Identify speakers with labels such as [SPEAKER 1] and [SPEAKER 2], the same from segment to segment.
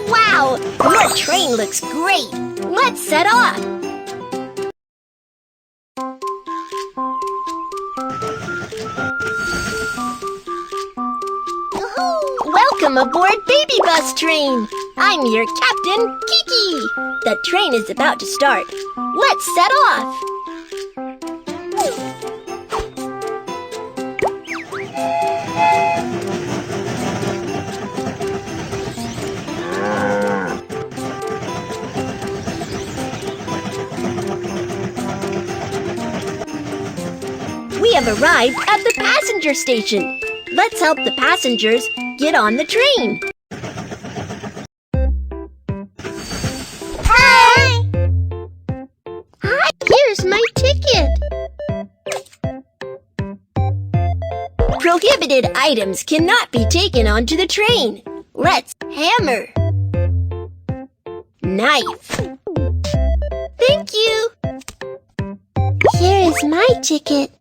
[SPEAKER 1] Wow! Your train looks great! Let's set off! Welcome aboard Baby Bus Train! I'm your captain, Kiki! The train is about to start. Let's set off! We have arrived at the passenger station. Let's help the passengers get on the train. Hi! Hi, here's my ticket. Prohibited items cannot be taken onto the train. Let's hammer. Knife. Thank you. Here is my ticket.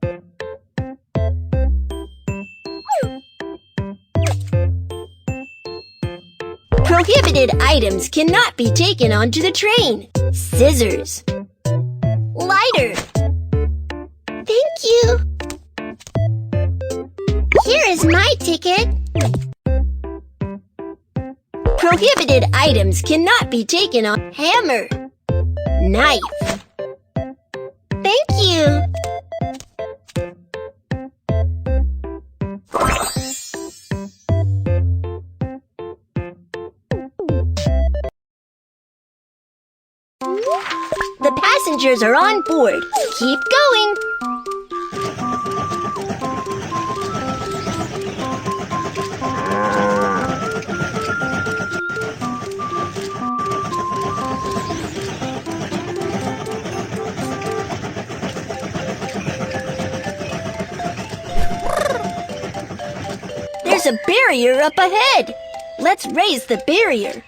[SPEAKER 1] Prohibited items cannot be taken onto the train. Scissors. Lighter. Thank you. Here is my ticket. Prohibited items cannot be taken on. Hammer. Knife. Thank you. The passengers are on board. Keep going. There's a barrier up ahead. Let's raise the barrier.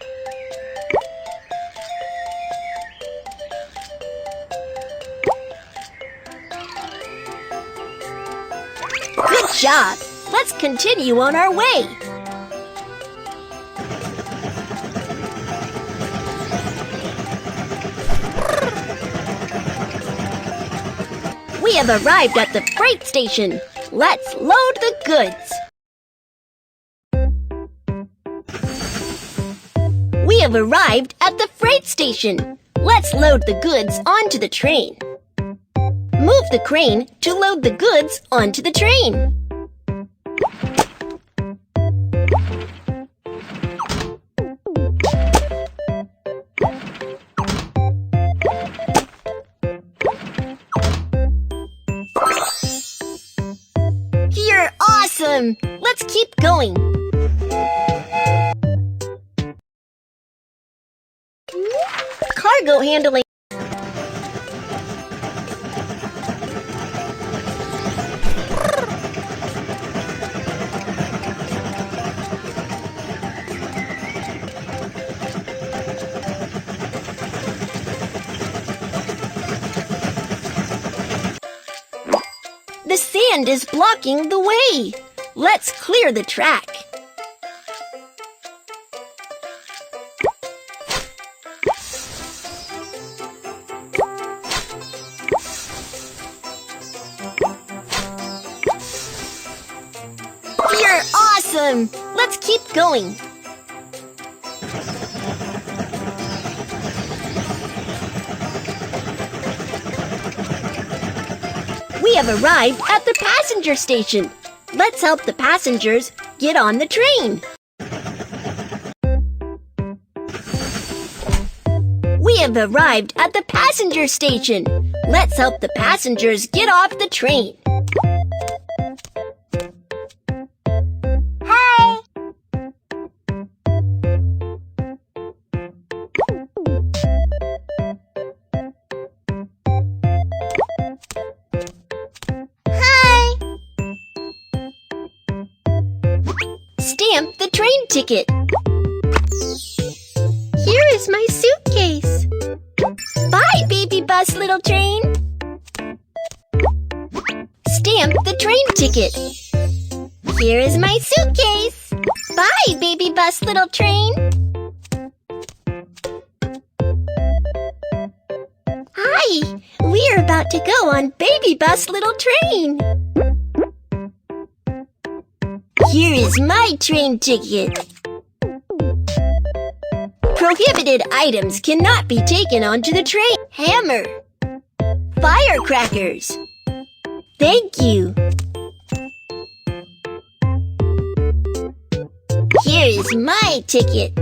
[SPEAKER 1] Good job! Let's continue on our way. We have arrived at the freight station. Let's load the goods. We have arrived at the freight station. Let's load the goods onto the train. Move the crane to load the goods onto the train. You're awesome! Let's keep going. Cargo handling. The sand is blocking the way. Let's clear the track. You're awesome! Let's keep going. We have arrived at the passenger station. Let's help the passengers get on the train. We have arrived at the passenger station. Let's help the passengers get off the train. Hi! Stamp the train ticket. is my suitcase. Bye, baby bus, little train. Stamp the train ticket. Here is my suitcase. Bye, baby bus, little train. Hi, we're about to go on baby bus, little train. Here is my train ticket. Prohibited items cannot be taken onto the train. Hammer. Firecrackers. Thank you. Here is my ticket.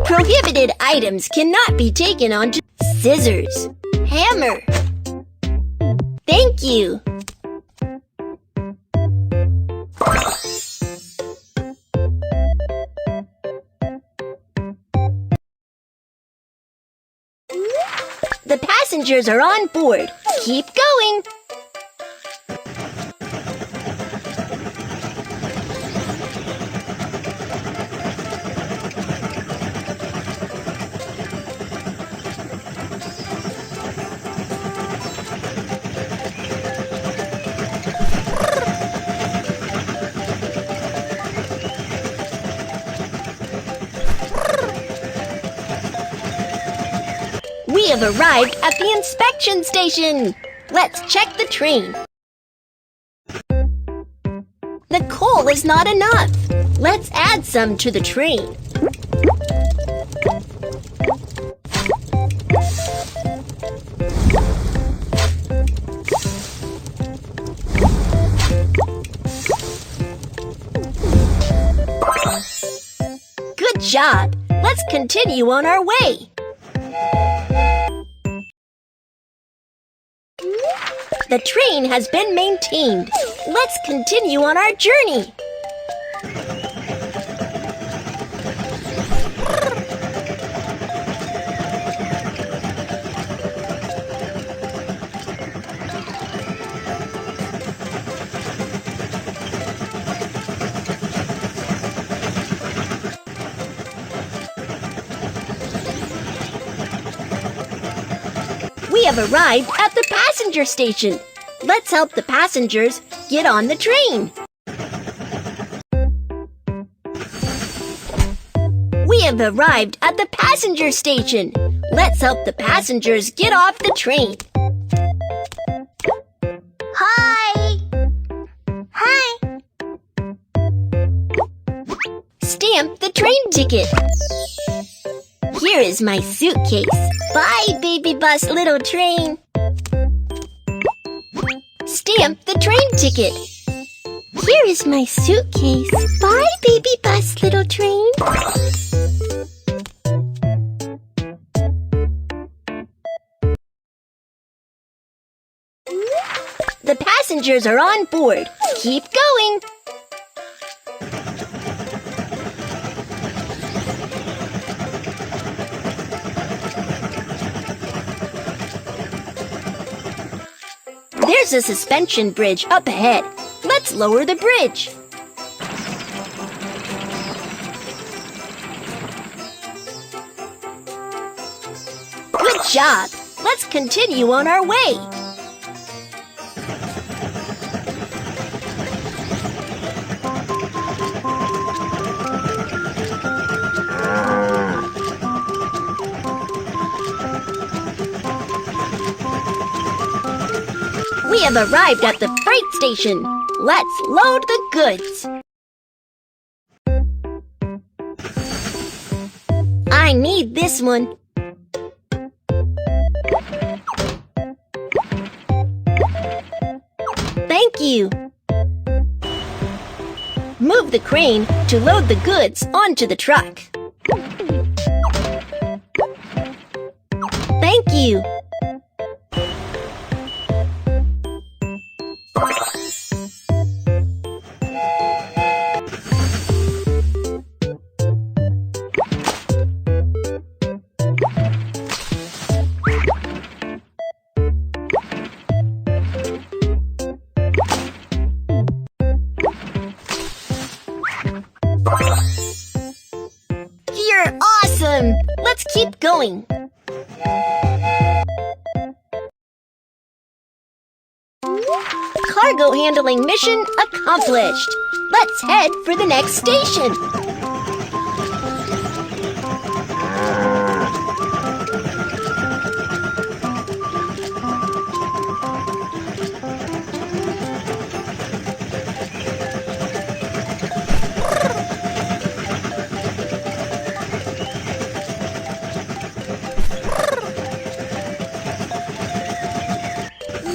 [SPEAKER 1] Prohibited items cannot be taken onto scissors. Hammer. Thank you. The passengers are on board. Keep going. We have arrived at the inspection station. Let's check the train. The coal is not enough. Let's add some to the train. Good job. Let's continue on our way. The train has been maintained. Let's continue on our journey. We have arrived at the passenger station. Let's help the passengers get on the train. We have arrived at the passenger station. Let's help the passengers get off the train. Hi! Hi! Stamp the train ticket. Here is my suitcase. Bye, baby bus, little train. Stamp the train ticket. Here is my suitcase. Bye, baby bus, little train. The passengers are on board. Keep going. There's a suspension bridge up ahead. Let's lower the bridge. Good job. Let's continue on our way. We have arrived at the freight station. Let's load the goods. I need this one. Thank you. Move the crane to load the goods onto the truck. Thank you. You're awesome! Let's keep going. Cargo handling mission accomplished. Let's head for the next station.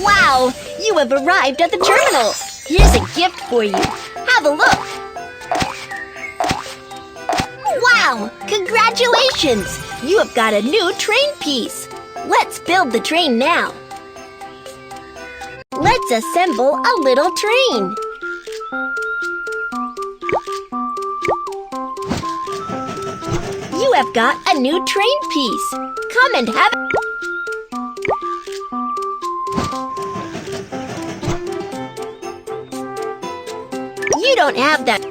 [SPEAKER 1] Wow! You have arrived at the terminal. Here's a gift for you. Have a look. Wow! Congratulations! You have got a new train piece. Let's build the train now. Let's assemble a little train. You have got a new train piece. Come and have it. You don't have that.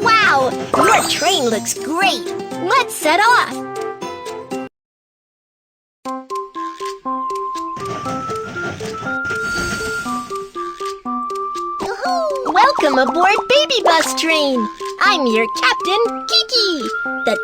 [SPEAKER 1] Wow! Your train looks great. Let's set off. Welcome aboard Baby Bus Train. I'm your captain, Kiki. The